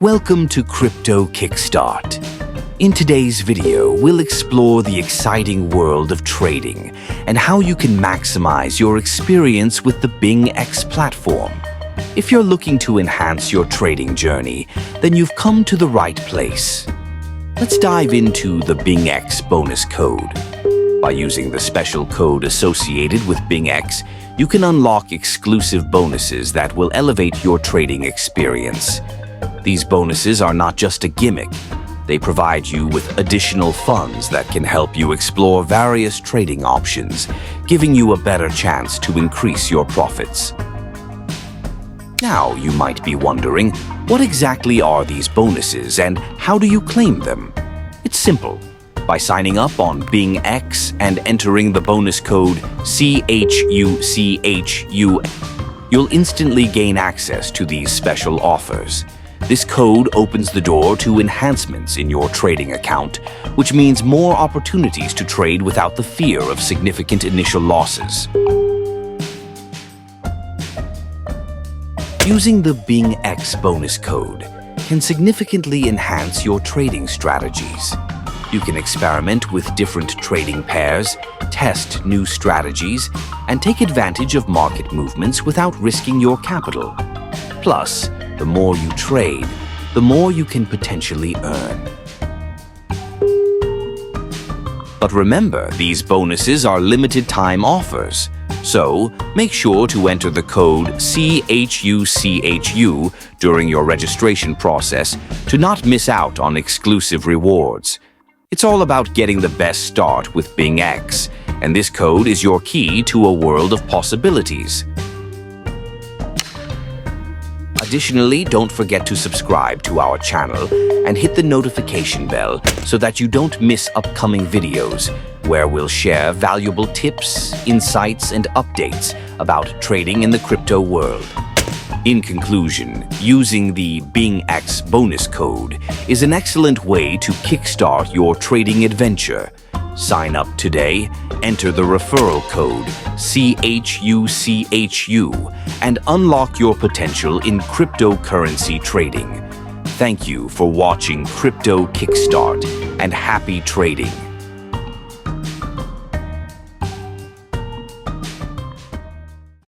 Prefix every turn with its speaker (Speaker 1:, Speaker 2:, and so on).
Speaker 1: Welcome to Crypto Kickstart. In today's video, we'll explore the exciting world of trading and how you can maximize your experience with the BingX platform. If you're looking to enhance your trading journey, then you've come to the right place. Let's dive into the BingX bonus code. By using the special code associated with BingX, you can unlock exclusive bonuses that will elevate your trading experience. These bonuses are not just a gimmick. They provide you with additional funds that can help you explore various trading options, giving you a better chance to increase your profits. Now, you might be wondering, what exactly are these bonuses and how do you claim them? It's simple. By signing up on BingX and entering the bonus code CHUCHU, you'll instantly gain access to these special offers. This code opens the door to enhancements in your trading account, which means more opportunities to trade without the fear of significant initial losses. Using the BingX bonus code can significantly enhance your trading strategies. You can experiment with different trading pairs, test new strategies, and take advantage of market movements without risking your capital. Plus, the more you trade, the more you can potentially earn. But remember, these bonuses are limited-time offers, so make sure to enter the code CHUCHU during your registration process to not miss out on exclusive rewards. It's all about getting the best start with BingX, and this code is your key to a world of possibilities. Additionally, don't forget to subscribe to our channel and hit the notification bell so that you don't miss upcoming videos where we'll share valuable tips, insights, and updates about trading in the crypto world. In conclusion, using the BingX bonus code is an excellent way to kickstart your trading adventure. Sign up today, enter the referral code CHUCHU, and unlock your potential in cryptocurrency trading. Thank you for watching Crypto Kickstart, and happy trading!